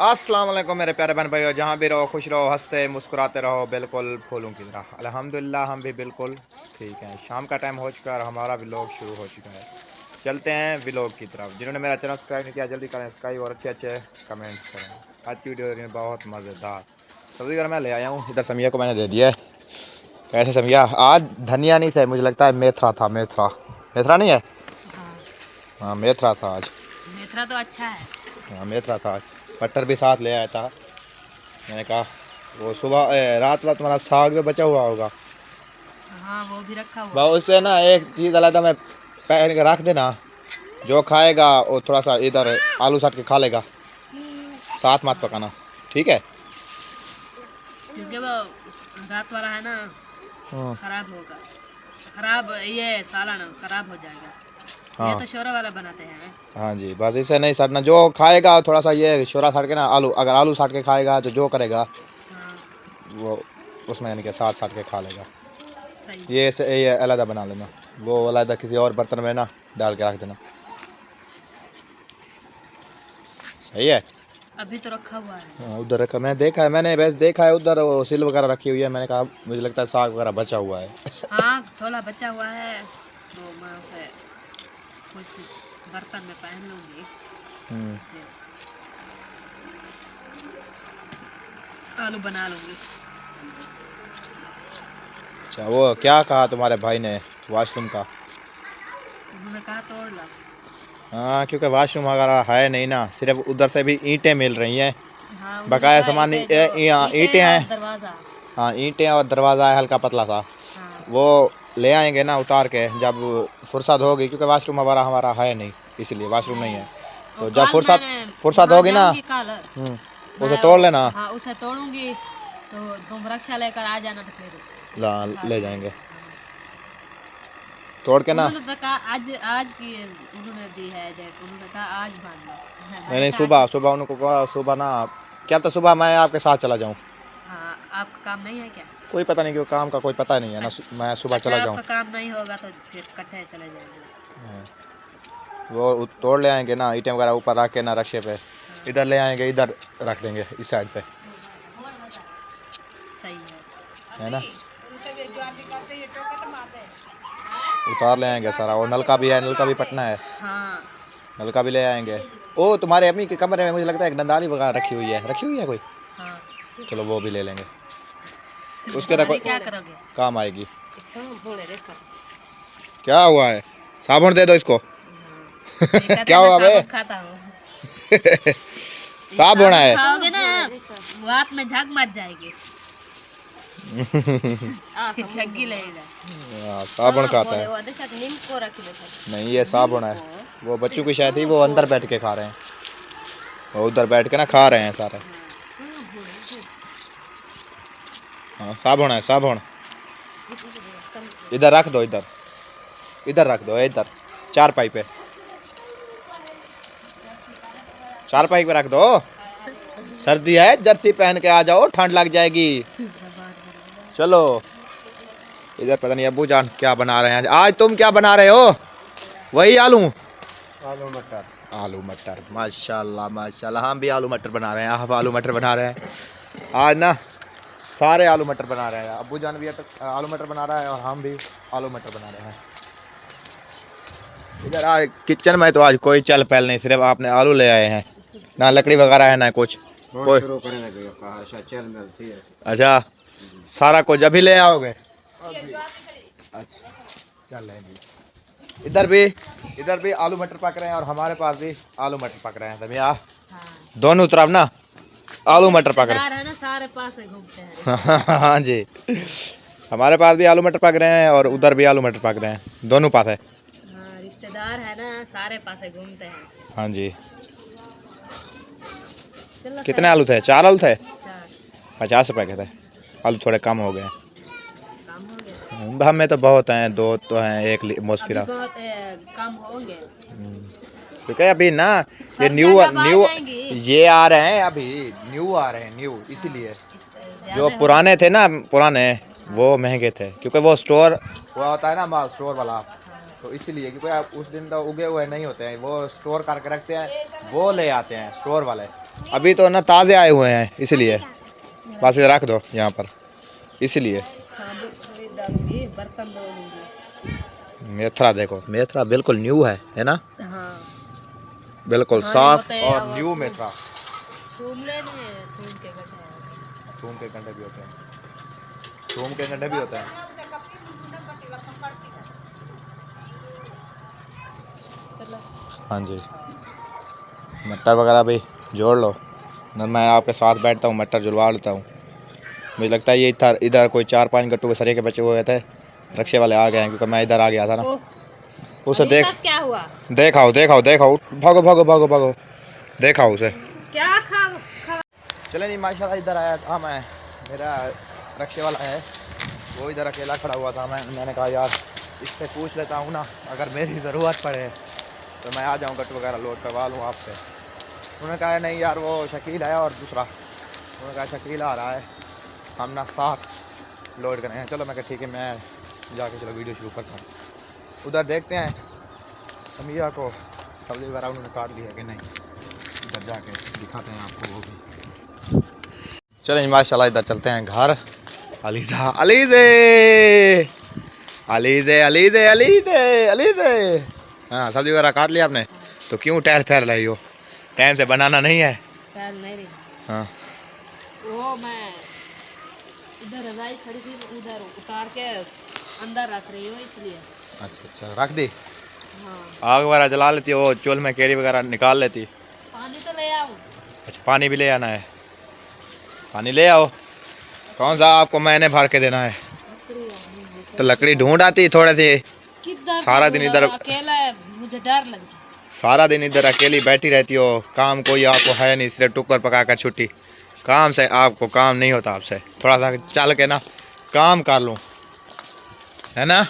अस्सलाम वालेकुम मेरे प्यारे बहन भाइयों, जहाँ भी रहो खुश रहो, हंसते मुस्कुराते रहो, बिल्कुल फूलों की तरह। अल्हम्दुलिल्लाह हम भी बिल्कुल ठीक हैं। शाम का टाइम हो चुका है और हमारा व्लॉग शुरू हो चुका है। चलते हैं व्लॉग की तरफ। जिन्होंने मेरा चैनल सब्सक्राइब नहीं किया जल्दी करें सब्सक्राइब और अच्छे अच्छे कमेंट्स करें। आज की वीडियो बहुत मज़ेदार सब्ज़ी घर मैं ले आया हूँ। इधर समिया को मैंने दे दिया है। कैसे समिया? आज धनिया नहीं था, मुझे लगता है मेथरा था। मेथरा मेथरा नहीं है? हाँ, हाँ मेथरा था आज। मेथरा तो अच्छा है। हाँ मेथरा था आज। मटर भी साथ ले आया था। मैंने कहा वो सुबह रात वाला तुम्हारा साग जो बचा हुआ होगा, हाँ, वो भी रखा हुआ बस है। उससे ना एक चीज़ अलग में पहन के रख देना। जो खाएगा वो थोड़ा सा इधर आलू साट के खा लेगा, साथ मत हाँ, पकाना, ठीक है? क्योंकि वो रात वाला है ना, हाँ खराब होगा। खराब ये सालाना खराब हो जाएगा। ये हाँ तो शोरा वाला बनाते हैं। हाँ जी, बस इसे नहीं सटना। जो खाएगा थोड़ा सा ये शोरा साट के ना, आलू अगर आलू साट के खाएगा तो जो करेगा हाँ, वो उसमें यानी कि साथ साट के खा लेगा। सही है। ये अलहदा बना लेना, वो अलहदा किसी और बर्तन में ना डाल के रख देना, सही है? अभी तो रखा हुआ है। हाँ उधर रखा, मैं देखा है, मैंने वैसे देखा है उधर वो सिल वगैरह रखी हुई है। मैंने कहा मुझे लगता है साग वगैरह बचा हुआ है। हाँ, थोड़ा बचा हुआ है तो मैं उसे कुछ बर्तन में पहन लूंगी। हम्म, फिर आलू बना लूंगी। अच्छा वो क्या कहा तुम्हारे भाई ने वॉशरूम का? उन्होंने कहा तोड़ ला। हाँ क्योंकि वॉशरूम वगैरह है नहीं ना, सिर्फ उधर से भी ईंटें मिल रही हैं। हाँ, उन्होंने बकाया कहा सामान ईंटें जो ईंटें ईंटें और हैं। दरवाज़ा। हाँ ईंटें और दरवाज़ा है हल्का पतला सा, हाँ, वो ले आएंगे ना उतार के जब फुर्सत होगी, क्योंकि वॉशरूम हमारा हमारा है नहीं, इसलिए वॉशरूम नहीं है। और तो जब कल फुर्सत मैंने फुर्सत वहाँ होगी ना, जाऊंगी कल। उसे मैं तोड़ लेना। हाँ, उसे तोड़ूंगी तो तुम रक्षा लेकर आ जाना, तो फिर ला उठा ले लेंगे। जाएंगे हाँ। तोड़ के ना। उन्होंने तो कहा आज आज की उन्होंने दी है डेट। उन्होंने कहा आज बांध लो। नहीं मैंने नहीं, कहा सुबह कि सुबह उनको कहा, सुबह ना क्या पता सुबह मैं आपके साथ चला जाऊँ। हाँ, आपका काम नहीं है क्या? कोई पता नहीं, क्यों काम का कोई पता नहीं है ना, मैं सुबह अच्छा, चला जाऊँ। आपका काम नहीं होगा तो फिर इकट्ठे चले जाएंगे। हाँ, वो तोड़ ले आएंगे ना, ईंटें वगैरह ऊपर रख के ना रक्षे पे, हाँ, इधर ले आएंगे, इधर रख देंगे इस साइड पे, सही है। है ना? उतार ले आएंगे सारा। और नलका भी है, नलका भी पटना है, हाँ, नलका भी ले आएंगे। ओ तुम्हारे अम्मी के कमरे में मुझे लगता है एक दंदाली वगैरह रखी हुई है कोई। हाँ। चलो वो भी ले लेंगे, उसके तक दादी क्या करोगे? काम आएगी। क्या हुआ है? साबुन दे दो इसको। हाँ, ये कहते क्या हैं मैं हुआ बे? साबुन खाता हूँ। ये साबुन साबुन है। खाओगे ना, वात में झग मच जाएगी। झग्गी लगेगा। साबुन खाता है। नहीं ये साबुन है, वो बच्चों की शायद थी, वो अंदर बैठ के खा रहे हैं, वो उधर बैठ के ना खा रहे हैं सारे। हाँ साबुन है, साबुन। इधर रख दो, इधर इधर रख दो, इधर चारपाई पे, चारपाई पे रख दो। सर्दी है, जर्सी पहन के आ जाओ, ठंड लग जाएगी। चलो इधर पता नहीं अब्बू जान क्या बना रहे हैं आज। तुम क्या बना रहे हो? वही आलू आलू मटर। आलू मटर, माशाल्लाह माशाल्लाह। हम भी आलू मटर बना रहे हैं, आप आलू मटर बना रहे हैं आज ना, सारे आलू मटर बना रहे हैं। अब्बू जान भी आलू मटर बना रहा है और हम भी आलू मटर बना रहे हैं। इधर आज किचन में तो आज कोई चल पहल नहीं, सिर्फ आपने आलू ले आए हैं, ना लकड़ी वगैरह है ना कुछ कोई। शुरू करने लगे अच्छा चल मिलती है। अच्छा सारा कुछ अभी ले आओगे? अच्छा चल लेंगे। इधर भी आलू मटर पक रहे हैं और हमारे पास भी आलू मटर पक रहे हैं। तमिया हाँ, दोनों तरफ ना आलू मटर पक रहे रिश्तेदार है ना, सारे पास से घूमते हैं हैं। रिश्तेदार। हाँ जी, हमारे पास भी आलू मटर पक रहे हैं और उधर भी आलू मटर पक रहे हैं, दोनों पास है। हाँ, रिश्तेदार है ना, सारे पास से घूमते हैं। हाँ जी। चलो कितने आलू थे? 4 आलू थे, चार 50 रुपए के थे। आलू थोड़े कम हो गए काम हो गया। हैं, हम में तो बहुत हैं, 2 तो हैं, एक अभी मुस्किरा। बहुत कम होंगे। क्योंकि अभी ना ये सर्दियाँ जब आ न्यू जाएंगी ये आ रहे हैं, अभी न्यू आ रहे हैं, न्यू इसीलिए। ज्यादा जो होंगे। पुराने थे ना, पुराने वो महंगे थे, क्योंकि वो स्टोर हुआ होता है ना माल, स्टोर वाला, हाँ, तो इसीलिए। क्योंकि आप उस दिन तो उगे हुए नहीं होते हैं, वो स्टोर करके रखते हैं, वो ले आते हैं स्टोर वाले। अभी तो ना ताज़े आए हुए हैं इसलिए, बस ये रख दो यहाँ पर इसलिए। हाँ वही डालूंगी, बर्तन धोऊंगी। मेथरा देखो, मेथरा बिल्कुल न्यू है ना, हाँ बिल्कुल हाँ, साफ होते हैं और अब न्यू अपने। मेथरा। थूम लेने, थूम के गड्ढे। थूम के गंढे भी होते हैं, थूम के गंढे भी होते हैं। चलो हाँ जी, मटर वगैरह भी जोड़ लो ना, मैं आपके साथ बैठता हूँ मटर जुड़वा लेता हूँ। मुझे लगता है ये इधर कोई 4-5 गट्टू के सरिये के बचे हुए थे, रक्शे वाले आ गए हैं क्योंकि मैं इधर आ गया था ना। उसे अभी देख, तक क्या हुआ? देखाओ देखाओ देखाओ, भागो भागो भागो भागो, देखाओ उसे। क्या खा चले नहीं, माशाल्लाह इधर आया था मैं, मेरा रक्शे वाला है वो इधर अकेला खड़ा हुआ था। मैंने कहा यार इससे पूछ लेता हूँ ना, अगर मेरी ज़रूरत पड़े तो मैं आ जाऊँ, गट्टू वगैरह लोड करवा लूँ आपसे। उन्होंने कहा नहीं यार वो शकील है और दूसरा, उन्होंने कहा शकील आ रहा है, हम ना साथ लोड करेंगे। चलो मैं कहा ठीक है, मैं जाके चलो वीडियो शुरू करता हूँ। उधर देखते हैं समिया को सब्ज़ी वगैरह उन्होंने काट ली है कि नहीं, इधर जाके दिखाते हैं आपको वो भी। चलें माशाल्लाह इधर चलते हैं घर। अलीज़ा अलीज़े अलीज़े अलीज़े अलीज़े अलीज़े, हाँ सब्ज़ी वगैरह काट लिया आपने, तो क्यों टहल फैल रही हो, टाइम से बनाना नहीं है? टहल नहीं रही। हाँ वो मैं इधर रजाई खड़ी थी, उधर उतार के अंदर रख रही हूँ इसलिए। अच्छा अच्छा, रख दी। हाँ आग वगैरह जला लेती हो, चूल्हे में केरी वगैरह निकाल लेती। पानी तो ले आओ। अच्छा पानी भी ले आना है, पानी ले आओ। कौन सा आपको मैंने भर के देना है? तो लकड़ी ढूंढ आती थोड़े सी, किधर सारा दिन इधर अकेला है, मुझे डर लगता है। सारा दिन इधर अकेली बैठी रहती हो, काम कोई आपको है नहीं, सिर्फ टुक्कर पका कर छुट्टी। काम से आपको काम नहीं होता, आपसे थोड़ा सा चल के ना काम कर लूँ, है ना?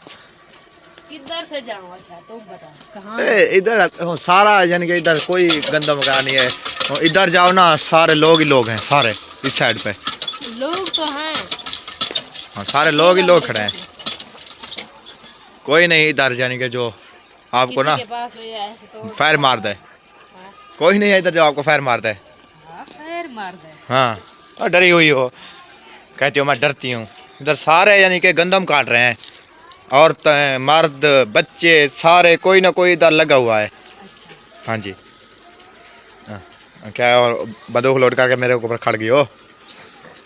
किधर से जाऊँ? अच्छा तुम बताओ कहाँ? इधर सारा यानी कि इधर कोई गंदा वगैरह नहीं है, इधर जाओ ना सारे लोग ही लोग हैं, सारे इस साइड पे लोग तो हैं। हाँ सारे लोग ही लोग खड़े हैं, कोई नहीं इधर यानी कि जो आपको ना किसी के पास ये ऐसे तो फायर मार दे, हाँ, कोई नहीं है इधर जो आपको फायर मार दे। हाँ, पैर मार दे। हाँ और डरी हुई हो, कहती हो मैं डरती हूँ। इधर सारे यानी कि गंदम काट रहे हैं, औरतें मर्द बच्चे सारे, कोई ना कोई इधर लगा हुआ है। अच्छा हाँ जी हाँ, क्या और बंदूक लोड करके मेरे ऊपर खड़ गई हो,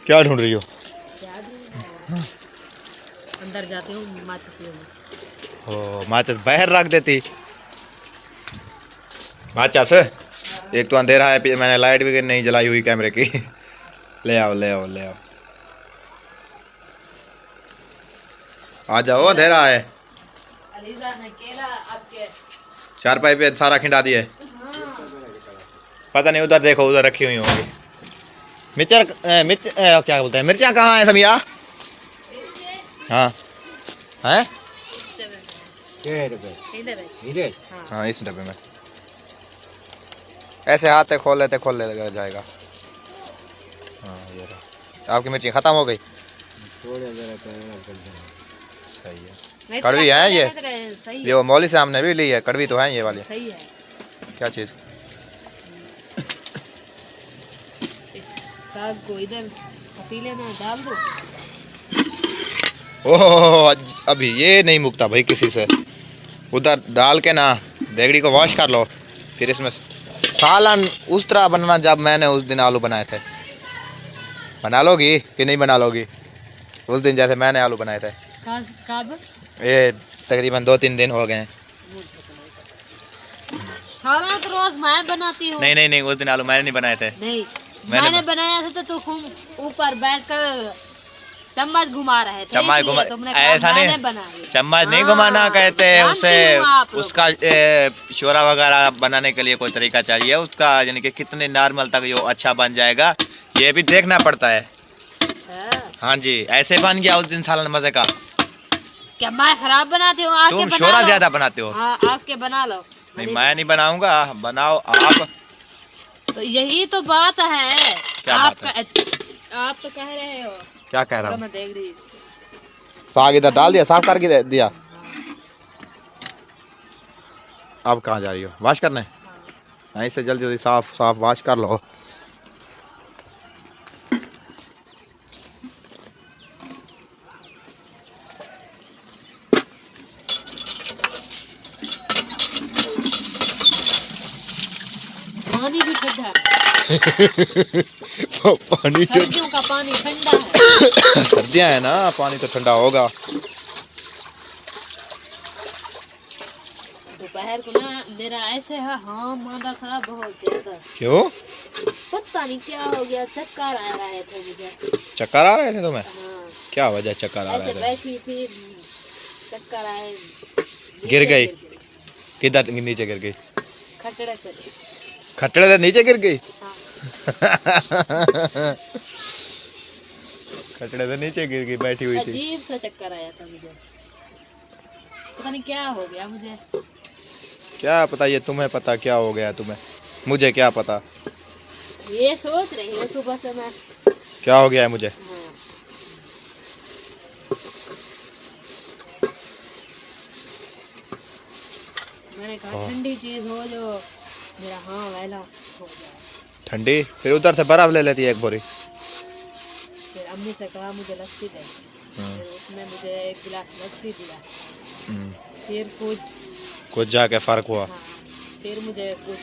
क्या ढूंढ रही हो? क्या ढूंढ? अंदर जाती हूँ माचिस लेने। ओ माचिस बाहर रख देती, माचिस एक तो अंधेरा है, मैंने लाइट भी नहीं जलाई हुई कैमरे की। ले आओ ले आओ ले आओ, आ जाओ अंधेरा है। अलीजा ने केला आपके। चारपाई पे सारा खिंडा दिए, हाँ पता नहीं उधर देखो, उधर रखी हुई होंगी मिर्च क्या बोलते हैं, मिर्चा कहाँ है समिया? हाँ है इधर। हाँ हाँ इस डब्बे में, ऐसे हाथ से खोल लेते जाएगा। हाँ ये रहा, आपकी मिर्ची खत्म हो गई। थोड़े जरा सही है, नहीं कड़वी तो है ये, सही ये वो मौली से हमने भी ली है, कड़वी तो है ये वाली। सही है। क्या चीज़? इस साग को इधर पतीले में डाल दो। ओह अभी ये नहीं मुकता भाई किसी से, उधर डाल के ना देगड़ी को वॉश कर लो, फिर इसमें सालन उस तरह बनाना जब मैंने उस दिन आलू बनाए थे। बना लोगी कि नहीं बना लोगी? उस दिन जैसे मैंने आलू बनाए थे, कब? ये तकरीबन 2-3 दिन हो गए हैं। सारा तो रोज मैं बनाती हूँ। नहीं नहीं नहीं, उस दिन आलू मैंने नहीं बनाए थे। नहीं मैंने बनाया था, तो तुम ऊपर बैठकर चम्मच घुमा रहे थे, चम्मच इसलिए घुमा, तुमने कहा ऐसा मैंने नहीं, बनाई। चम्मच नहीं हाँ, घुमाना कहते हैं उसे, जानती हूँ आप लोग। उसका शोरा वगैरह बनाने के लिए कोई तरीका चाहिए उसका, यानी कि कितने नॉर्मल तक जो अच्छा बन जाएगा ये भी देखना पड़ता है। अच्छा हाँ जी, ऐसे बन गया उस दिन सालन मजे का। क्या मैं खराब बनाती हूँ? आके तुम बना शोरा लो। ज्यादा बनाते हो। हाँ आके बना लो। नहीं मैं नहीं बनाऊंगा, बनाओ आप। तो यही तो बात है। क्या आप बात है? आप तो कह रहे हो। क्या कह रहा तो हूँ? मैं देख रही। साग इधर डाल दिया, साफ करके दिया। अब कहाँ जा रही हो? वॉश करने? हाँ इससे जल्दी जल्दी साफ साफ वॉश कर लो, पानी भी ठंडा है। पानी सर्दियों का पानी ठंडा है। सर्दियाँ है ना, पानी तो ठंडा होगा। दोपहर को ना मेरा ऐसे है, हाँ मांदा था बहुत ज्यादा। क्यों? पता नहीं क्या हो गया, चक्कर आ रहे थे मुझे। चक्कर आ रहे थे तुम्हें? हाँ, क्या वजह चक्कर आ ऐसे रहे थे? बैठी थी, चक्कर आए, गिर गई? किधर नीचे गिर गई? खटड़े से। खट्टड़े से नीचे गिर गई? हाँ। खट्टड़े से नीचे गिर गई, बैठी हुई थी। अजीब सा चक्कर आया था मुझे, पता नहीं क्या हो गया मुझे। क्या पता, ये तुम्हें पता क्या हो गया तुम्हें, मुझे क्या पता। ये सोच रही हूँ सुबह से मैं। क्या हो गया है मुझे? हाँ। मैंने कहा ठंडी चीज हो जो मेरा हाँ वैला हो जाए। ठंडी? फिर उधर से बर्फ ले लेती है एक बोरी। फिर अम्मी से कहा मुझे लस्सी दे, फिर उसने मुझे एक गिलास लस्सी दिया। फिर कुछ जाके फर्क हुआ। हाँ, फिर मुझे कुछ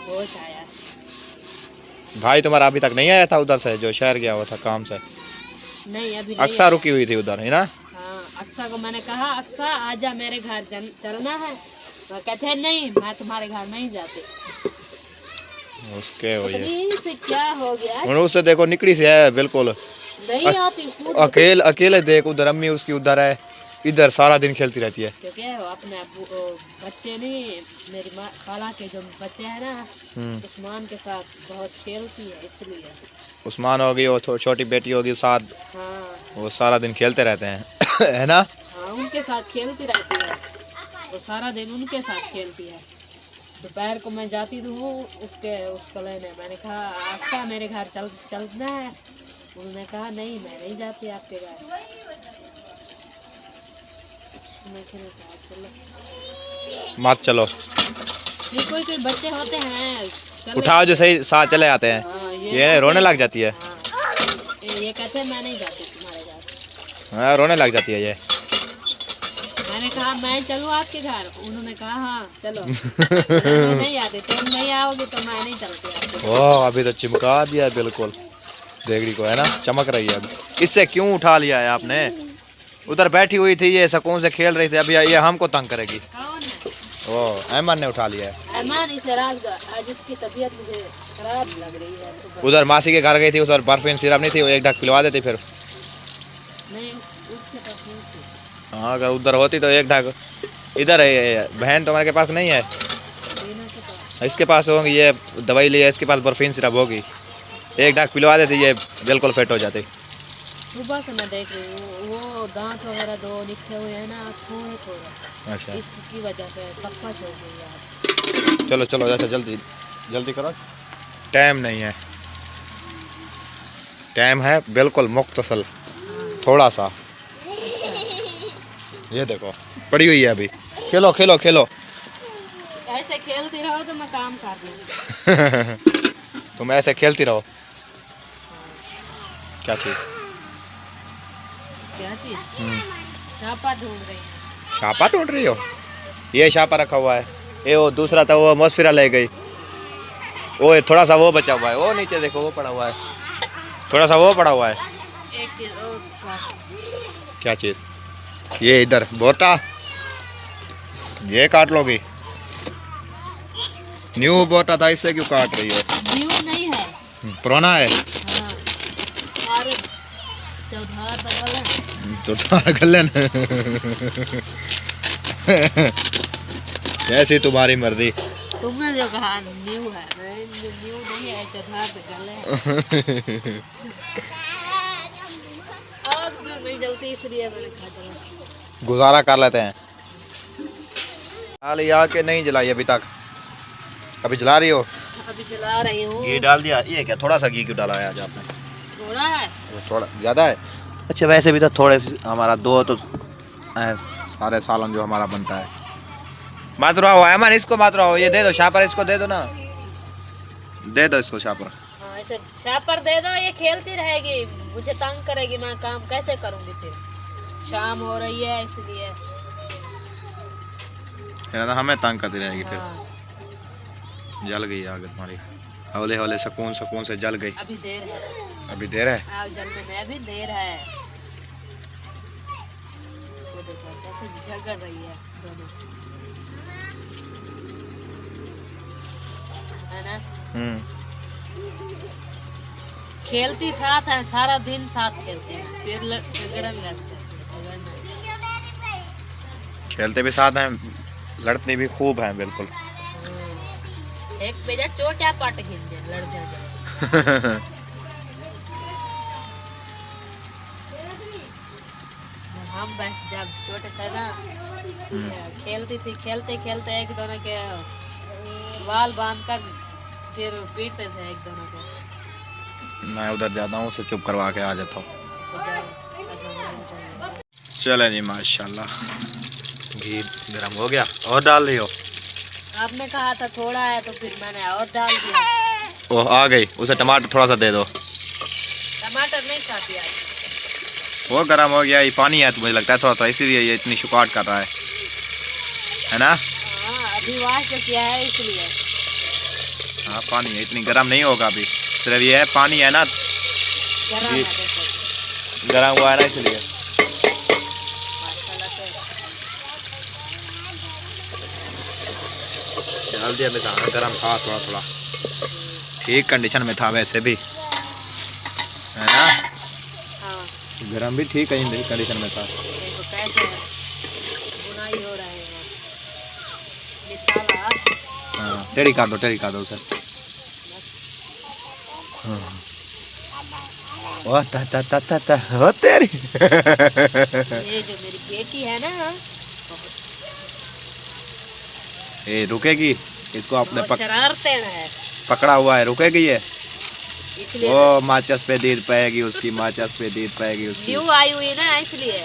होश आया। भाई तुम्हारा अभी तक नहीं आया था उधर से, जो शहर गया हुआ था काम से? नहीं अभी नहीं अक्सा आया। रुकी हुई थी उधर, है ना? हाँ, अक्सा को मैंने कहा अक्सा आजा मेरे घर चलना है, वो कहते हैं नहीं मैं तुम्हारे घर नहीं जाती। उसके वजह पत्नी से क्या हो गया, उससे देखो निकड़ी से है बिल्कुल नहीं आती खुद। अकेले देख, उधर अम्मी उसकी उधर है, इधर सारा दिन खेलती रहती है। क्योंकि वो अपने बच्चे नहीं, मेरी खाला के जो बच्चे हैं ना, उस्मान के साथ बहुत खेलती है इसलिए। उस्मान होगी, वो छोटी बेटी होगी साथ। हाँ, वो सारा दिन खेलते रहते हैं है ना? हाँ उनके साथ खेलती रहती है, वो सारा दिन उनके साथ खेलती है। दोपहर को मैं जाती हूँ उसको लेने, मैंने कहा अक्सा मेरे घर चलना है, उन्होंने कहा नहीं मैं नहीं जाती आपके घर। मैं फिर कहा चलो मत चलो, ये कोई बच्चे होते हैं चले, उठाओ जो सही साथ चले आते हैं। हाँ, ये रोने लग जाती है। हाँ, ये कहते हैं मैं नहीं जाती तुम्हारे घर। हाँ, रोने लग जाती है ये। मैंने कहा मैं चलूँ आपके घर, उन्होंने कहा हाँ चलो। मैं नहीं आती, तुम नहीं आओगे तो मैं नहीं चलती आपके घर। ओह अभी तो चिमका दिया है बिल्कुल, देगड़ी को है ना, चमक रही है अभी। इससे क्यों उठा लिया है आपने? उधर बैठी हुई थी, ये सुकून से खेल रही थी, अभी ये हमको तंग करेगी। कौन है? ओह ऐमान ने उठा लिया है। ऐमान इसे रात आज इसकी तबीयत मुझे खराब लग रही है सुबह। उधर मासी के घर गई थी, उधर बर्फीन सिरप नहीं थी, वो एक ढक पिलवा देती फिर। नहीं उसके पास नहीं थी। हाँ अगर उधर होती तो एक ढक। इधर है बहन तुम्हारे के पास नहीं है? रीना के पास। इसके पास होगी, ये दवाई ली है, इसके पास बर्फीन सिरप होगी, एक ढक पिलवा देती, ये बिल्कुल फिट हो जाती। सुबह से मैं देख रही हूँ वो दांत वगैरह दो निकले हुए हैं ना थोड़े थोड़े, अच्छा इसकी वजह से कपश हो गई है। चलो चलो, जैसे जल्दी जल्दी करो, टाइम नहीं है, टाइम है बिल्कुल मुख्तसल, थोड़ा सा। ये देखो पड़ी हुई है अभी, खेलो खेलो खेलो। ऐसे खेलती रहो तो मैं काम कर लूँगी। तुम ऐसे खेलती रहो। क्या चीज़? क्या चीज़? छापा ढूंढ रही है। छापा ढूंढ रही हो? ये छापा रखा हुआ है, ये वो दूसरा था वो मौसफिरा ले गई, वो थोड़ा सा वो बचा हुआ है, वो नीचे देखो वो पड़ा हुआ है, थोड़ा सा वो पड़ा हुआ है। एक चीज़ और क्या चीज़? ये इधर बोटा, ये काट लोगी? न्यू बोटा था, इससे क्यों काट रही हो? न्यू नहीं है, पुराना है। हाँ और चौधार बगल है। तो गलन जैसी तुम्हारी मर्जी। तुमने जो कहा न्यू है, न्यू नहीं है, चौधार बगल है। आग तो नहीं जलती इसलिए मैंने कहा चलो गुजारा कर लेते हैं। हाल आके नहीं जलाई अभी तक, अभी जला रही हो? अभी जला रही हूँ। घी डाल दिया? ये क्या थोड़ा सा घी क्यों डाला है आज आपने? थोड़ा है, थोड़ा ज़्यादा है। अच्छा वैसे भी तो थोड़े हमारा दो तो सारे सालन जो हमारा बनता है। मत रहो ऐमान, इसको मत रहो, ये दे दो शापर, इसको दे दो ना, दे दो इसको शापर। हाँ ऐसे शापर दे दो, ये खेलती रहेगी मुझे तंग करेगी, मैं काम कैसे करूँगी फिर? शाम हो रही है इसलिए। हमें तंग करती रहेगी फिर। हाँ। जल गई आग तुम्हारी। हौले हौले सुकून सुकून से जल गई। अभी देर है, अभी देर है। आग जलने में अभी देर है। वो देखो कैसे झगड़ रही है दोनों, है ना। खेलती साथ है, सारा दिन साथ खेलते हैं, फिर झगड़ने लगते हैं। झगड़ना खेलते भी साथ हैं, लड़ती भी खूब हैं बिल्कुल। एक बेजा चोट या पट गिन दे लड़ जा। हम बस जब छोटे थे ना, खेलती थी, खेलते खेलते एक दोनों के वाल बांध कर फिर पीटते थे एक दोनों को। मैं उधर जाता हूँ, उसे चुप करवा के आ जाता हूँ। अच्छा, चले जी माशाल्लाह, घी गरम हो गया। और डाल रही हो? आपने कहा था थोड़ा है तो फिर मैंने और डाल दिया। ओह आ गई, उसे टमाटर थोड़ा सा दे दो। टमाटर नहीं खाती आज। वो गरम हो गया, ये पानी है तो मुझे लगता है थोड़ा सा, इसीलिए ये इतनी शुकाट कर रहा है ना। हाँ अभी वाश किया है इसलिए। हाँ पानी है, इतनी गरम नहीं होगा अभी, सिर्फ ये है पानी है ना, गरम है देखो, गरम हुआ है ना इसलिए। माशाल्लाह से। डाल दिया मिसाल, गरम था थोड़ा थोड़ा, ठीक कंडीशन में था वैसे भी, है ना। हाँ गरम भी ठीक कंडीशन में था। देखो कैसे बुनाई हो रहा है मिसाला। हाँ टेढ़ी कर दो उसे। हाँ। ओ ता ता ता ता ता हो तेरी। ये जो मेरी बेटी है ना, ये रुकेगी, इसको आपने बहुत शरारतें है, पकड़ा हुआ है, रुकेगी ये। इसलिए ओ माचस पे दीद पाएगी उसकी, माचस पे दीद पाएगी उसकी। न्यू आई हुई ना इसलिए।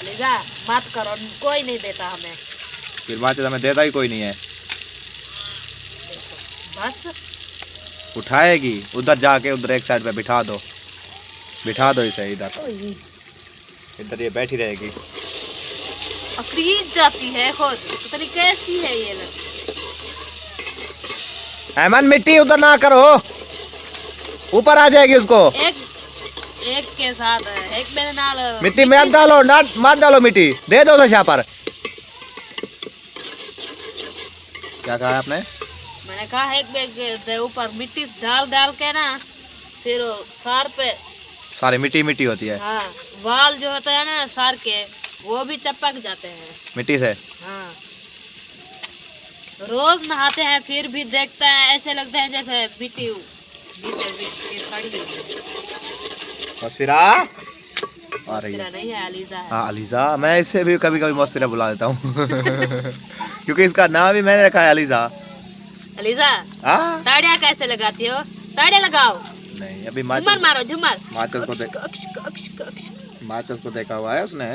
लिजा मत करो, कोई नहीं देता हमें। फिर माचस हमें देता ही कोई नहीं है। बस उठाएगी, उधर जाके उधर एक साइड पे बिठा दो इसे, इधर ये बैठी रहेगी। अखरीद जाती है खुद, पता नहीं कैसी है ये लड़की। अहमद मिट्टी उधर ना करो, ऊपर आ जाएगी उसको। एक के साथ एक मेरे नाल मिट्टी मत डालो, मत डालो मिट्टी, दे दो दशा पर। क्या कहा आपने? मैंने कहा एक बैग दे ऊपर मिट्टी डाल के ना, फिर सार पे सारी मिट्टी होती है। हाँ वाल जो होता है ना सार के, वो भी चपक जाते हैं मिट्टी से। हाँ रोज नहाते हैं, फिर भी देखता है ऐसे लगता है जैसे मिट्टी खड़ी है। बस फिर आ रही है। नहीं है, अलीजा है। हाँ अलीजा, मैं इससे भी कभी कभी मस्तिरा बुला लेता हूँ। क्योंकि इसका नाम भी मैंने रखा है अलीजा। अलीजा ताड़िया कैसे लगाती हो? ताड़िया लगाओ। नहीं अभी झूमर मारो, झूमर। माचस को देखा हुआ है उसने,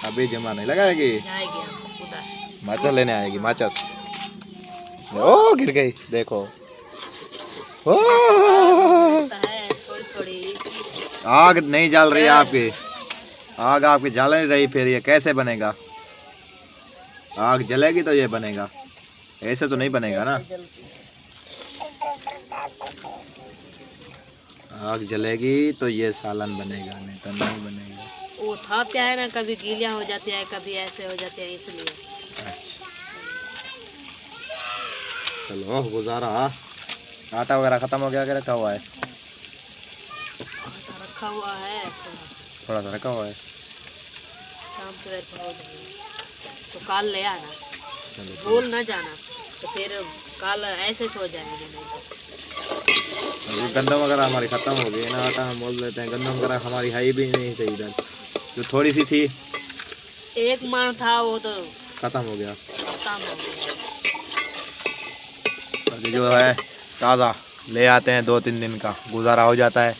अभी झूमर नहीं लगाएगी। जाएगी उधर, माचस लेने आएगी। माचस ओ गिर गई देखो। ओ थोड़ी आग नहीं जल रही है आपकी, आग आपकी जल नहीं रही, फिर ये कैसे बनेगा? आग जलेगी तो ये बनेगा, ऐसे तो नहीं बनेगा ना। आग जलेगी तो ये सालन बनेगा, नहीं तो नहीं बनेगा। वो था क्या है ना, कभी गीलियां हो जाती है, कभी ऐसे हो जाते हैं, इसलिए। चलो गुजारा। आटा वगैरह खत्म हो गया, क्या रखा हुआ है? रखा हुआ है थोड़ा सा रखा हुआ है, शाम सवेर को हो जाएगा तो कल ले आना, भूल ना जाना, तो फिर कल ऐसे सो जाएंगे। नहीं तो गंदम वगैरह हमारी खत्म हो गई ना, आटा हम बोल देते हैं, गंदम वगैरह हमारी है भी नहीं थी इधर, जो थोड़ी सी थी एक माह था वो तो खत्म हो गया। अभी जो है ताज़ा ले आते हैं, 2-3 दिन का गुजारा हो जाता है,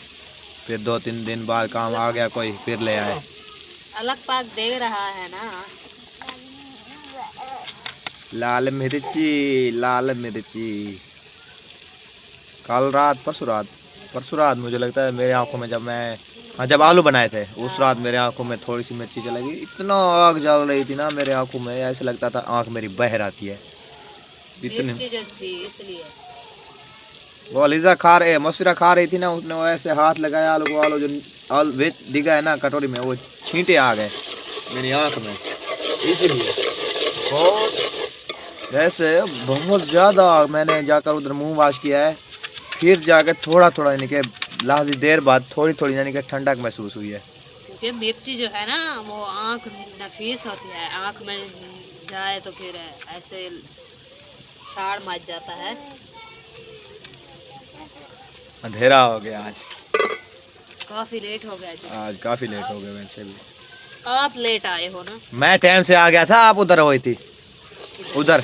फिर 2-3 दिन बाद काम आ गया कोई, फिर ले आए। अलग पाक दे रहा है ना, लाल मिर्ची। कल रात परसों रात मुझे लगता है मेरे आंखों में, जब आलू बनाए थे उस रात मेरे आंखों में थोड़ी सी मिर्ची चलेगी, इतना आग जल रही थी ना मेरे आंखों में, ऐसे लगता था आंख मेरी बह आती है इतनी। मिर्ची जो थी इसलिए। वो अलीजा खा रहे मसफिरा खा रही थी ना, उसने वो ऐसे हाथ लगाया आलू को, आलू जो आलू वेच दिखा है ना कटोरी में, वो छींटे आ गए मेरी आँख में, इसीलिए बहुत वैसे बहुत ज़्यादा मैंने जाकर उधर मुंह वाश किया है, फिर जाकर थोड़ा थोड़ा यानी कि लाजी देर बाद थोड़ी थोड़ी यानी कि ठंडक महसूस हुई है। क्योंकि मिर्ची जो है ना वो आँख नफीस होती है, आँख में जाए तो फिर ऐसे साड़ मच जाता है। अंधेरा हो गया आज, काफी लेट हो गया जी। आज काफ़ी लेट हो गया। वैसे भी आप लेट आए हो ना। मैं टाइम से आ गया था, आप उधर हुई थी, उधर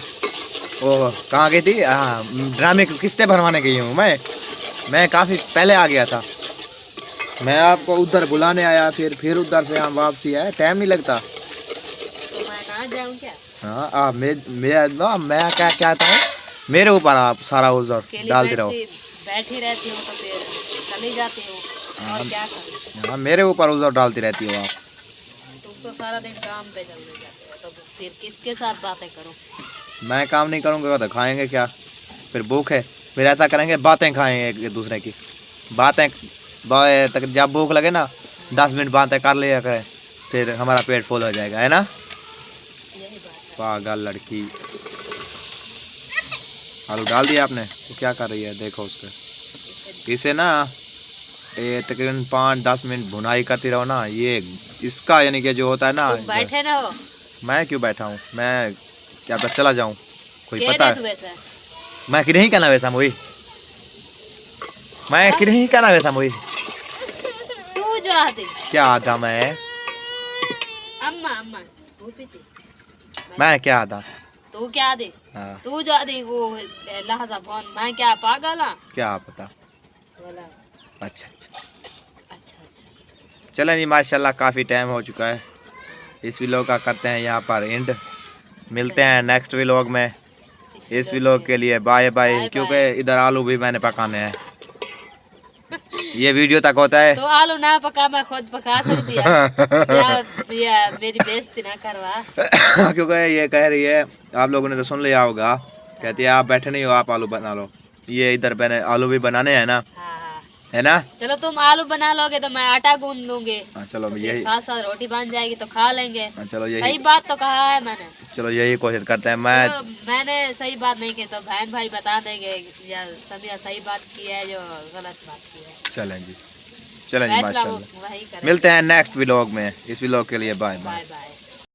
वो कहाँ गई थी? हाँ, ड्रामे की किस्तें भरवाने गई हूँ मैं काफ़ी पहले आ गया था। मैं आपको उधर बुलाने आया, फिर उधर से हम वापसी आए, टाइम नहीं लगता। तो मैं ना जाऊँ क्या? हाँ मैं क्या कहता हूँ, मेरे ऊपर आप सारा उधर अकेली डालते रहो। बैठी रहती हूँ तो फिर चली जाती हूँ, और क्या करूँ? हाँ, मेरे ऊपर उधर डालती रहती हो आप। तुम तो सारा दिन काम पे चलते जाते हो, तो फिर किसके साथ बातें करूँ? मैं काम नहीं करूँगा तो खाएंगे क्या? फिर भूख है, फिर ऐसा करेंगे बातें खाएंगे एक दूसरे की, बातें तक जब भूख लगे ना 10 मिनट बातें कर लिया करें, फिर हमारा पेट फुल हो जाएगा, है ना? यही बात पागल लड़की। आलू डाल दिया आपने, तो क्या कर रही है देखो उसके, है। इसे ना ये तकरीबन 5-10 मिनट भुनाई करती रहो ना, ये इसका यानी कि जो होता है ना। तुम बैठे ना हो, मैं क्यों बैठा हूँ? मैं क्या पता चला जाऊँ, कोई कह पता दे है? तू वैसा। मैं कि नहीं कहना वैसा मुई, मैं कि नहीं कहना वैसा मुई। तू जो आती क्या आता मैं अम्मा अम्मा तू पीती, मैं क्या आता? तू क्या दे? हाँ, तू जो आती वो लहजा फोन, मैं क्या पागल हाँ? क्या पता। बोला अच्छा अच्छा, अच्छा अच्छा। चलें जी, माशाल्लाह काफ़ी टाइम हो चुका है, इस व्लॉग का करते हैं यहाँ पर एंड। मिलते हैं नेक्स्ट व्लॉग में। इस व्लॉग के लिए बाय बाय, क्योंकि इधर आलू भी मैंने पकाने हैं, ये वीडियो तक होता है। तो आलू ना पका, मैं खुद पका सकती है या मेरी बेइज्जती ना करवा। क्योंकि ये कह रही है, आप लोगों ने तो सुन लिया होगा, कहती है आप बैठे नहीं हो, आप आलू बना लो। ये इधर मैंने आलू भी बनाने हैं ना, हाँ हाँ। है ना? चलो तुम आलू बना लोगे तो मैं आटा गूंद लूंगी, हाँ, चलो तो यही, साथ साथ रोटी बन जाएगी तो खा लेंगे। हाँ, चलो सही यही, बात तो कहा है मैंने। चलो यही कोशिश करते हैं। मैं तो मैंने सही बात नहीं की तो बहन भाई बता देंगे या सभी सही बात की है जो गलत बात की है। चलें जी, चलें जी, फैसला वो माशाल्लाह। वही करें। मिलते हैं नेक्स्ट व्लॉग में। इस व्लॉग के लिए बाय बाय। Bye bye.